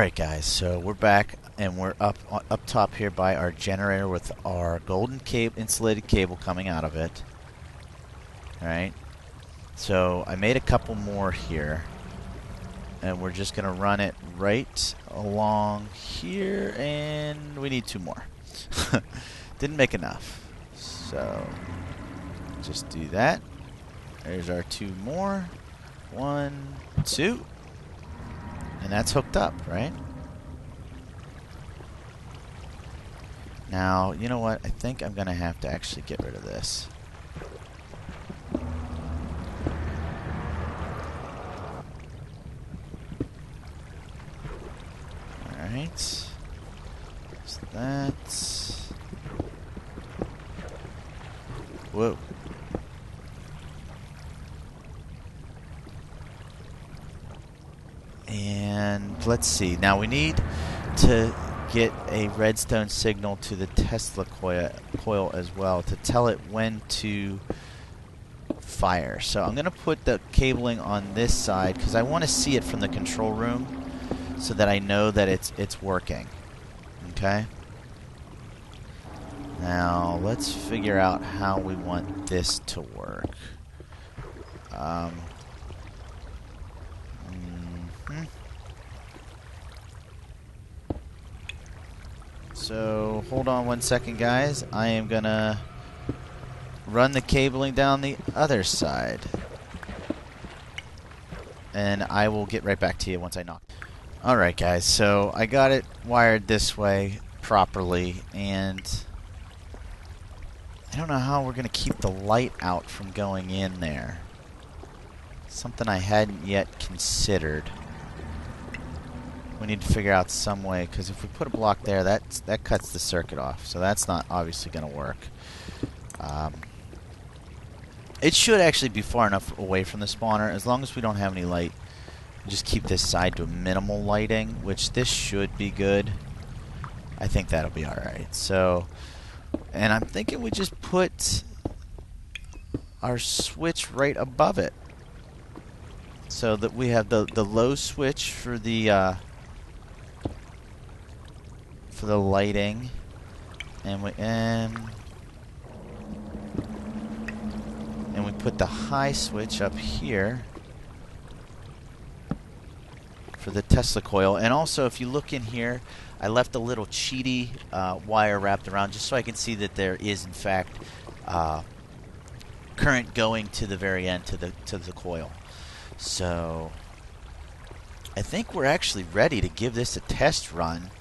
Alright guys, so we're back and we're up top here by our generator with our golden insulated cable coming out of it. Alright, so I made a couple more here and we're just going to run it right along here, and we need two more. Didn't make enough, so just do that. There's our two more. 1, 2. And that's hooked up, right? Now, you know what? I think I'm going to have to actually get rid of this. Alright. So that's... Whoa. And let's see. Now we need to get a redstone signal to the Tesla coil as well to tell it when to fire. So I'm going to put the cabling on this side because I want to see it from the control room so that I know that it's working. Okay? Now let's figure out how we want this to work. So hold on 1 second, guys. I am gonna run the cabling down the other side, and I will get right back to you once I knock. Alright guys, so I got it wired this way properly, and I don't know how we're gonna keep the light out from going in there. Something I hadn't yet considered. We need to figure out some way, because if we put a block there, that cuts the circuit off. So that's not obviously going to work. It should actually be far enough away from the spawner, as long as we don't have any light. Just keep this side to minimal lighting, which this should be good. I think that'll be alright. So, and I'm thinking we just put our switch right above it, so that we have the low switch for the lighting, and we put the high switch up here for the Tesla coil. And also, if you look in here, I left a little cheaty wire wrapped around just so I can see that there is in fact current going to the very end to the coil. So I think we're actually ready to give this a test run.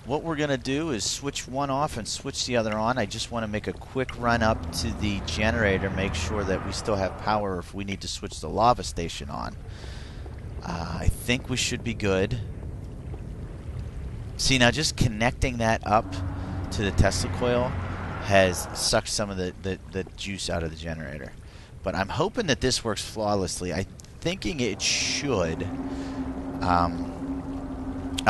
What we're going to do is switch one off and switch the other on. I just want to make a quick run up to the generator, make sure that we still have power if we need to switch the lava station on. I think we should be good. See, now just connecting that up to the Tesla coil has sucked some of the juice out of the generator. But I'm hoping that this works flawlessly. I'm thinking it should. I'll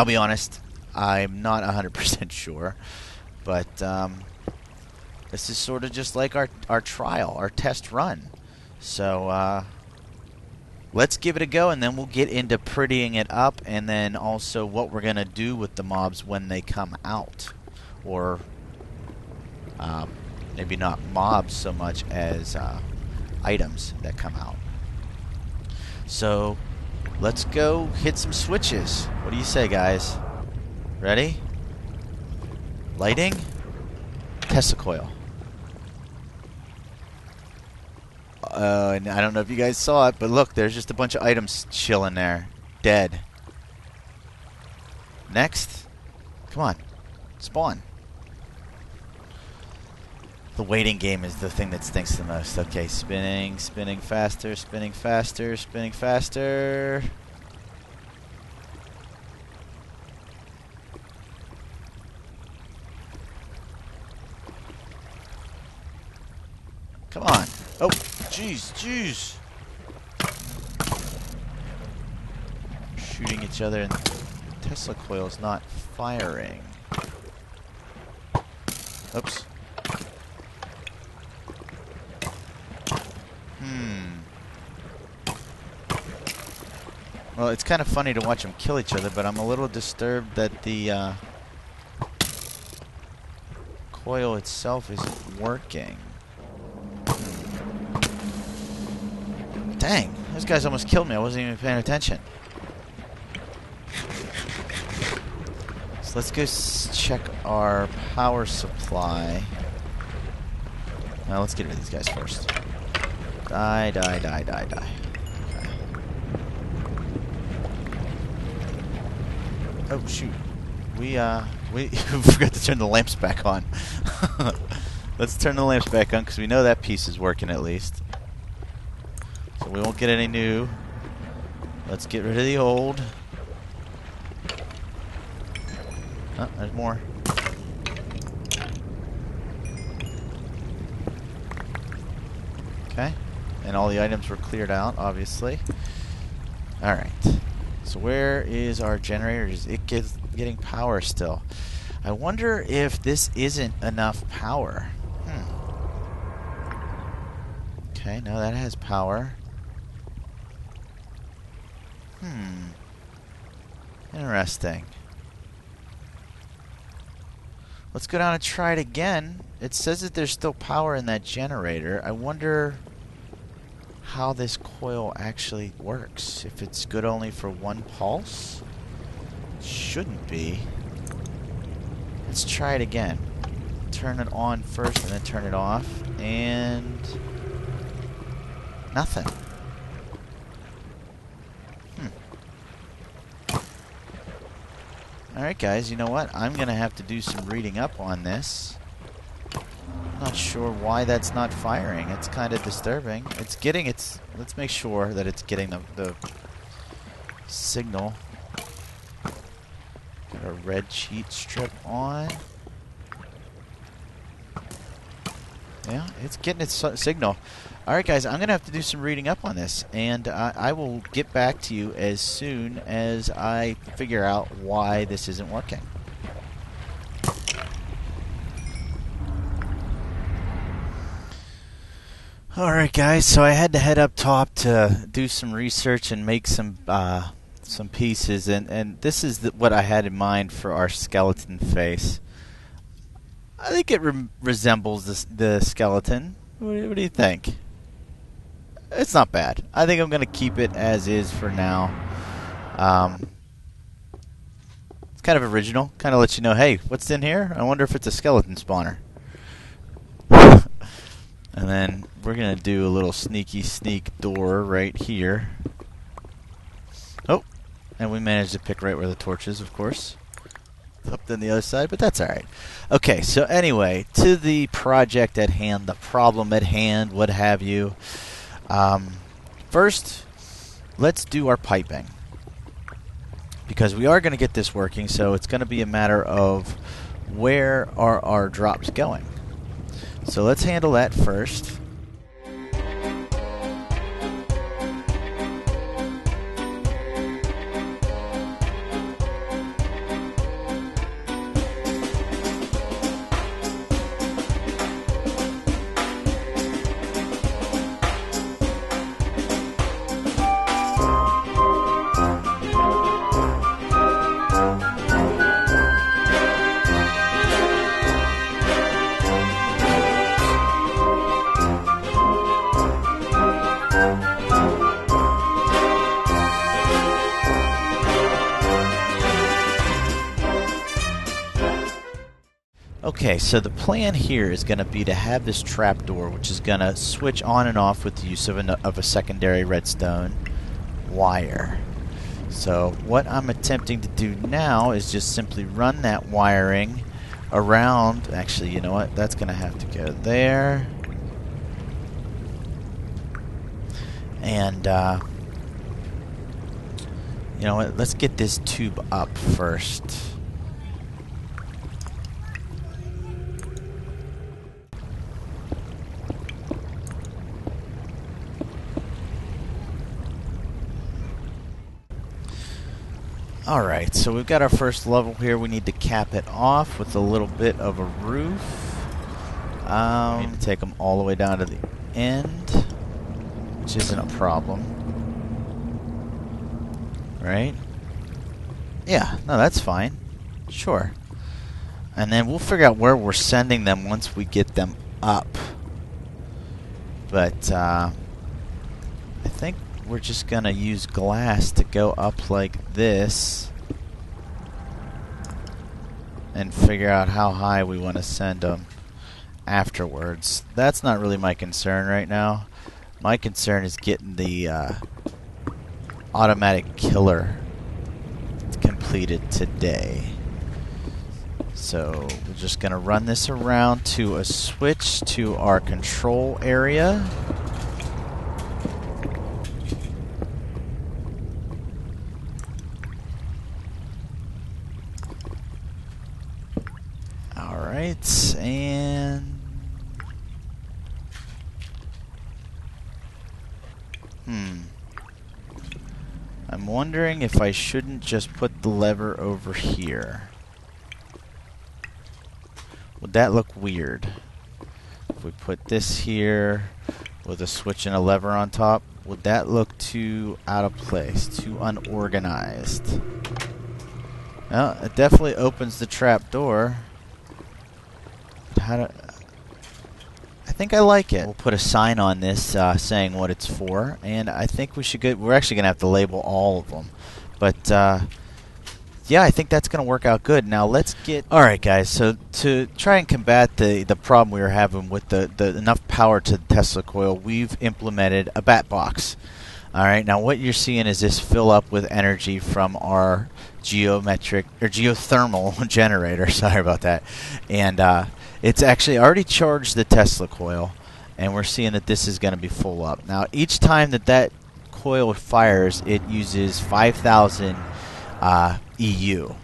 be honest, I'm not 100% sure, but this is sort of just like our trial, our test run. So let's give it a go, and then we'll get into prettying it up, and then also what we're going to do with the mobs when they come out. Or maybe not mobs so much as items that come out. So let's go hit some switches. What do you say, guys? Ready? Lighting. Tesla coil. And I don't know if you guys saw it, but look, there's just a bunch of items chilling there. Dead. Next. Come on. Spawn. The waiting game is the thing that stinks the most. Okay, spinning, spinning faster, spinning faster, spinning faster. Come on. Oh, jeez, jeez. Shooting each other, and the Tesla coil is not firing. Oops. Well, it's kind of funny to watch them kill each other, but I'm a little disturbed that the coil itself isn't working. Dang, those guys almost killed me. I wasn't even paying attention. So let's go check our power supply. Now let's get rid of these guys first. Die, die, die, die, die. Okay. Oh shoot. We forgot to turn the lamps back on. Let's turn the lamps back on because we know that piece is working at least. So we won't get any new. Let's get rid of the old. Oh, there's more. Okay. And all the items were cleared out, obviously. Alright. So where is our generator? Is it getting power still? I wonder if this isn't enough power. Okay, now that has power. Interesting. Let's go down and try it again. It says that there's still power in that generator. I wonder how this coil actually works. If it's good only for one pulse? It shouldn't be. Let's try it again. Turn it on first and then turn it off. And nothing. Alright guys, you know what? I'm going to have to do some reading up on this. I'm not sure why that's not firing. It's kind of disturbing. It's getting its... Let's make sure that it's getting the signal. Got a red cheat strip on. Yeah, it's getting its signal. Alright guys, I'm going to have to do some reading up on this, and I will get back to you as soon as I figure out why this isn't working. Alright guys, so I had to head up top to do some research and make some pieces, and this is what I had in mind for our skeleton face. I think it resembles the skeleton. What do you think? It's not bad. I think I'm going to keep it as is for now. It's kind of original. Kind of lets you know, hey, what's in here? I wonder if it's a skeleton spawner. And then we're going to do a little sneaky sneak door right here. Oh, and we managed to pick right where the torch is, of course. Up on the other side, but that's alright. Okay, so anyway, to the project at hand, the problem at hand, what have you. First, let's do our piping. Because we are going to get this working, so it's going to be a matter of where are our drops going. So let's handle that first. Okay, so the plan here is going to be to have this trapdoor, which is going to switch on and off with the use of a secondary redstone wire. So what I'm attempting to do now is just simply run that wiring around. Actually, you know what? That's going to have to go there. And, you know what? Let's get this tube up first. Alright, so we've got our first level here. We need to cap it off with a little bit of a roof. We need to take them all the way down to the end, which isn't a problem. Right? Yeah, no, that's fine. Sure. And then we'll figure out where we're sending them once we get them up. But I think we're just going to use glass to go up like this and figure out how high we want to send them afterwards. That's not really my concern right now. My concern is getting the automatic killer completed today. So we're just going to run this around to a switch to our control area. Alright, and I'm wondering if I shouldn't just put the lever over here. Would that look weird? If we put this here with a switch and a lever on top, would that look too out of place, too unorganized? Well, it definitely opens the trap door. I think I like it. We'll put a sign on this saying what it's for, and I think we should we're actually going to have to label all of them. But yeah, I think that's going to work out good. Now let's get... Alright guys, so to try and combat the problem we were having with the enough power to the Tesla coil, we've implemented a bat box. Alright, now what you're seeing is this fill up with energy from our geothermal generator. Sorry about that. And it's actually already charged the Tesla coil, and we're seeing that this is going to be full up. Now each time that coil fires, it uses 5,000 EU.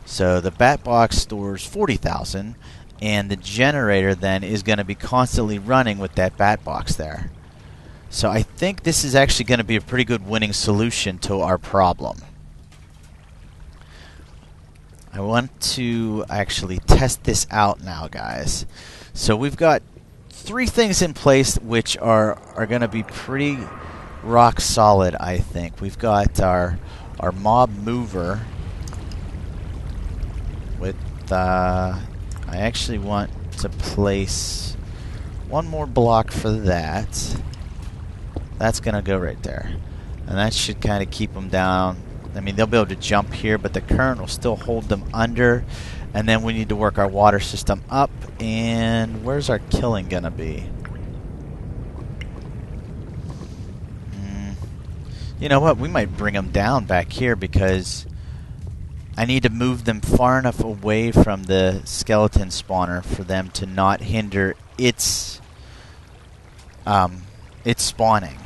So the bat box stores 40,000, and the generator then is going to be constantly running with that bat box there. So I think this is actually going to be a pretty good winning solution to our problem. I want to actually test this out now, guys. So we've got 3 things in place which are going to be pretty rock solid, I think. We've got our mob mover with I actually want to place one more block for that. That's going to go right there. And that should kind of keep them down. I mean, they'll be able to jump here, but the current will still hold them under. And then we need to work our water system up. And where's our killing going to be? You know what? We might bring them down back here because I need to move them far enough away from the skeleton spawner for them to not hinder its spawning.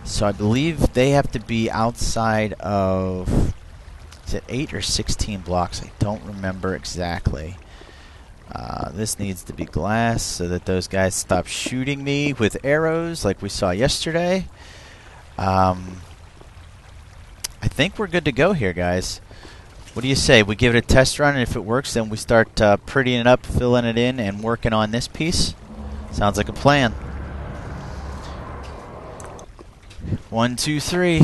So I believe they have to be outside of, is it 8 or 16 blocks? I don't remember exactly. This needs to be glass so that those guys stop shooting me with arrows like we saw yesterday. I think we're good to go here, guys. What do you say? We give it a test run, and if it works, then we start prettying it up, filling it in, and working on this piece? Sounds like a plan. 1, 2, 3.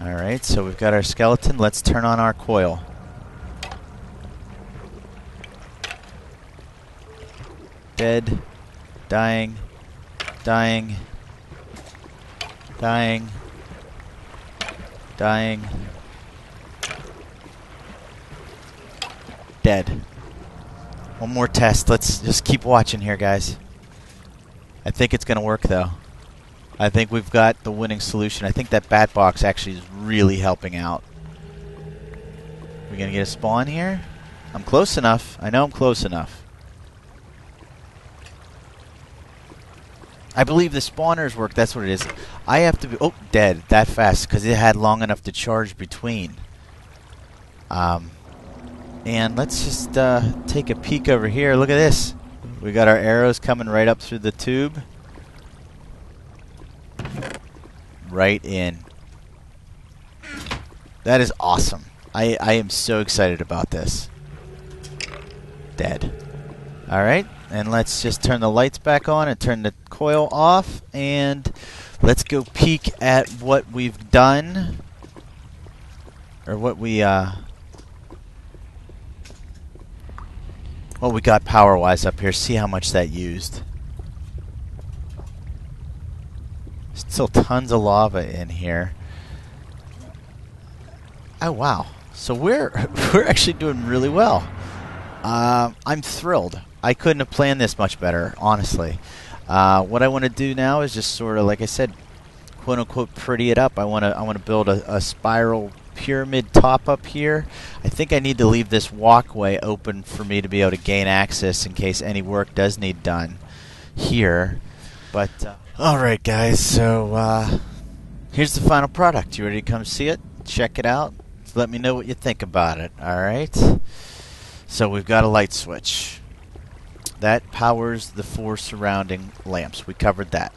Alright, so we've got our skeleton. Let's turn on our coil. Dead. Dying. Dying. Dying. Dying. Dead. One more test. Let's just keep watching here, guys. I think it's going to work, though. I think we've got the winning solution. I think that bat box actually is really helping out. We going to get a spawn here? I'm close enough. I know I'm close enough. I believe the spawners work. That's what it is. I have to be... Oh, dead. That fast. Because it had long enough to charge between. And let's just take a peek over here. Look at this. We got our arrows coming right up through the tube. Right in. That is awesome. I am so excited about this. Dead. Alright. And let's just turn the lights back on and turn the coil off, and let's go peek at what we've done, or what we got power-wise up here. See how much that used. Still tons of lava in here. Oh wow! So we're actually doing really well. I'm thrilled. I couldn't have planned this much better, honestly. What I want to do now is just sort of, like I said, quote unquote, pretty it up. I want to build a spiral pyramid top up here. I think I need to leave this walkway open for me to be able to gain access in case any work does need done here. But all right, guys. So here's the final product. You ready to come see it? Check it out. Let me know what you think about it. All right. So we've got a light switch that powers the 4 surrounding lamps. We covered that.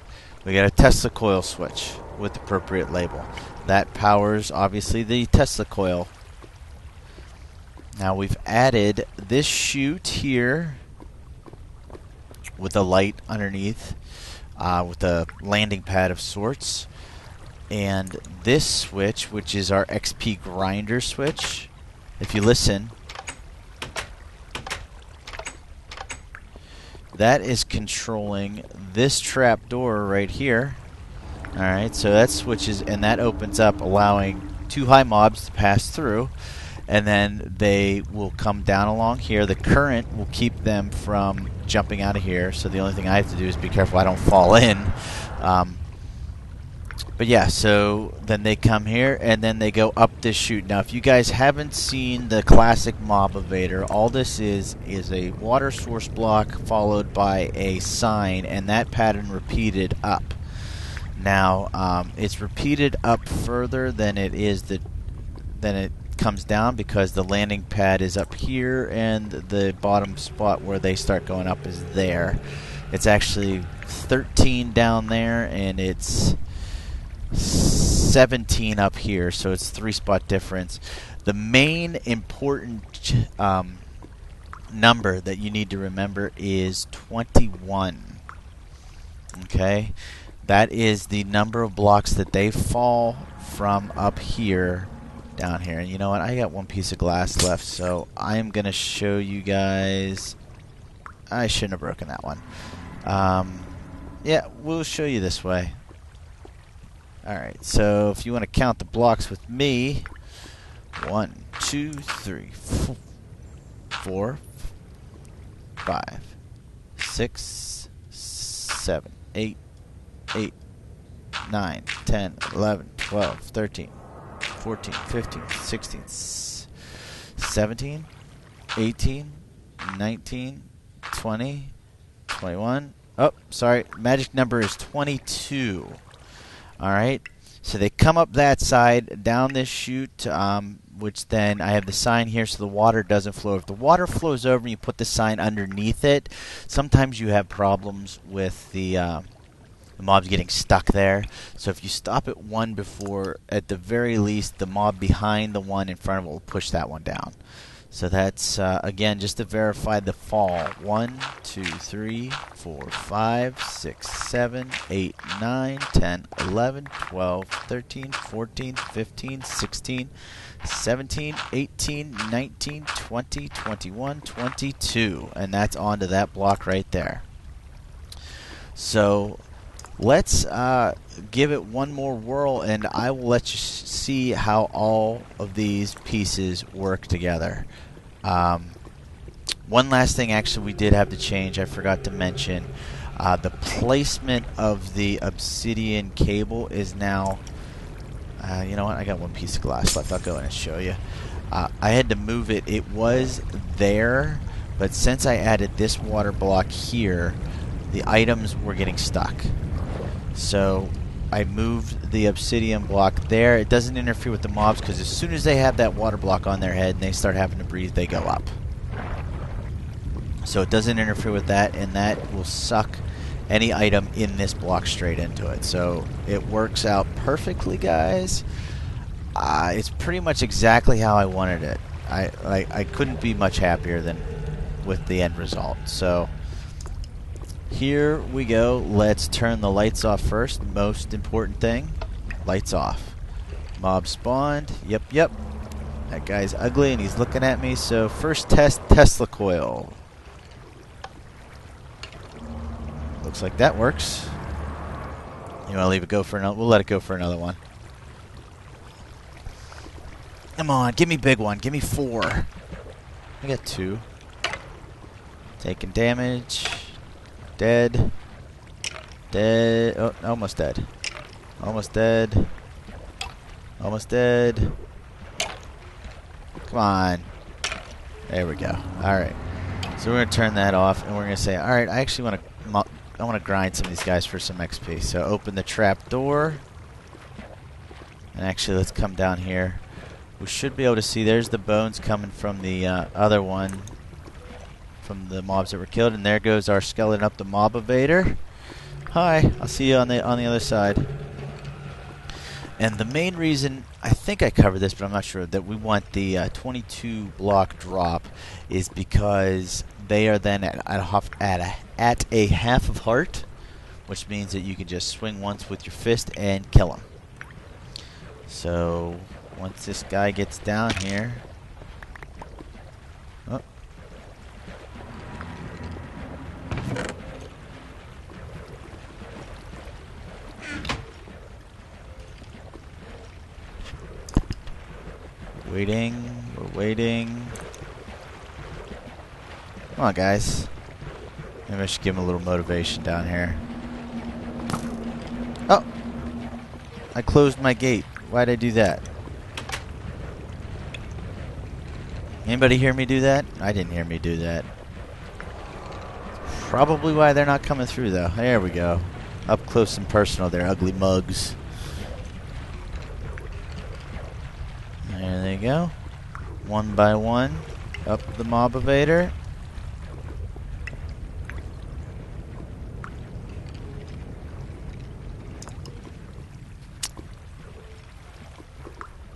We got a Tesla coil switch with appropriate label. That powers, obviously, the Tesla coil. Now we've added this chute here with a light underneath, with a landing pad of sorts. And this switch, which is our XP grinder switch, if you listen, that is controlling this trap door right here. Alright, so that switches, and that opens up, allowing 2 high mobs to pass through, and then they will come down along here. The current will keep them from jumping out of here, so the only thing I have to do is be careful I don't fall in. But yeah, so then they come here, and then they go up this chute. Now, if you guys haven't seen the classic Mobivator, all this is a water source block followed by a sign, and that pattern repeated up. Now, it's repeated up further than it comes down, because the landing pad is up here, and the bottom spot where they start going up is there. It's actually 13 down there, and it's 17 up here, so it's 3-spot difference. The main important number that you need to remember is 21. Okay, that is the number of blocks that they fall from up here down here. And you know what? I got 1 piece of glass left, so I am going to show you guys. I shouldn't have broken that one. Yeah, we'll show you this way. Alright, so if you want to count the blocks with me, 1, 2, 3, 4, 5, 6, 7, 8, 9, 10, 11, 12, 13, 14, 15, 16, 17, 18, 19, 20, 21. Oh, sorry, magic number is 22. Alright, so they come up that side, down this chute, which then I have the sign here so the water doesn't flow. If the water flows over and you put the sign underneath it, sometimes you have problems with the mobs getting stuck there. So if you stop at one before, at the very least, the mob behind the one in front of it will push that one down. So that's, again, just to verify the fall. 1, 2, 3, 4, 5, 6, 7, 8, 9, 10, 11, 12, 13, 14, 15, 16, 17, 18, 19, 20, 21, 22. And that's onto that block right there. So let's give it one more whirl, and I will let you see how all of these pieces work together. One last thing, actually, we did have to change. I forgot to mention. The placement of the obsidian cable is now... you know what? I got 1 piece of glass left. I'll go in and show you. I had to move it. It was there, but since I added this water block here, the items were getting stuck. So I moved the obsidian block there. It doesn't interfere with the mobs, because as soon as they have that water block on their head and they start having to breathe, they go up. So it doesn't interfere with that, and that will suck any item in this block straight into it. So it works out perfectly, guys. It's pretty much exactly how I wanted it. I couldn't be much happier than with the end result. So Here we go. Let's turn the lights off first. Most important thing. Lights off. Mob spawned. Yep. That guy's ugly and he's looking at me. So first test, Tesla coil. Looks like that works. You want to leave it go for another? We'll let it go for another one. Come on, give me big one. Give me 4. I got 2. Taking damage. Dead. Oh, almost dead. Almost dead. Almost dead. Come on. There we go. Alright. So we're going to turn that off and we're going to say, alright, I actually want to grind some of these guys for some XP. So open the trap door. And actually, let's come down here. We should be able to see there's the bones coming from the other one. From the mobs that were killed. And there goes our skeleton up the Mobivator. Hi. I'll see you on the other side. And the main reason, I think I covered this, but I'm not sure, that we want the 22 block drop is because they are then at a half of heart, which means that you can just swing once with your fist and kill them. So once this guy gets down here, oh. We're waiting. Come on, guys. Maybe I should give him a little motivation down here. Oh! I closed my gate. Why'd I do that? Anybody hear me do that? I didn't hear me do that. Probably why they're not coming through, though. There we go. Up close and personal, they're ugly mugs. There they go. One by one. Up the Mobivator.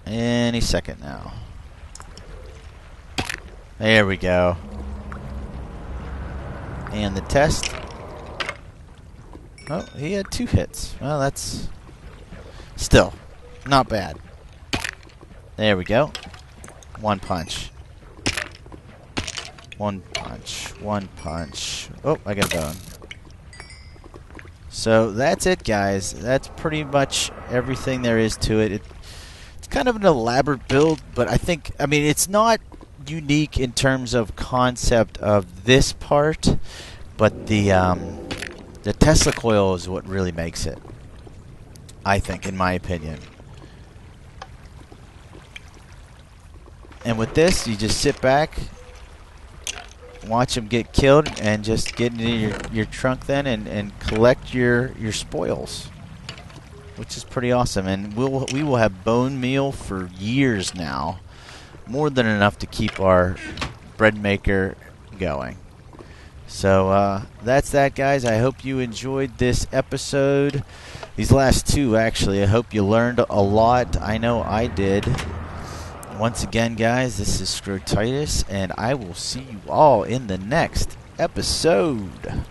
Any second now. There we go. And the test. Oh, he had 2 hits. Well, that's still not bad. There we go. 1 punch. 1 punch. 1 punch. Oh, I got a bone. So that's it, guys. That's pretty much everything there is to it. It's kind of an elaborate build, but I mean, it's not unique in terms of concept of this part, but the Tesla coil is what really makes it, I think, in my opinion. And with this, you just sit back, watch them get killed, and just get into your trunk then and collect your spoils, which is pretty awesome. And we will have bone meal for years now, more than enough to keep our bread maker going. So that's that, guys. I hope you enjoyed this episode. These last 2, actually. I hope you learned a lot. I know I did. Once again, guys, this is Scrotitis, and I will see you all in the next episode.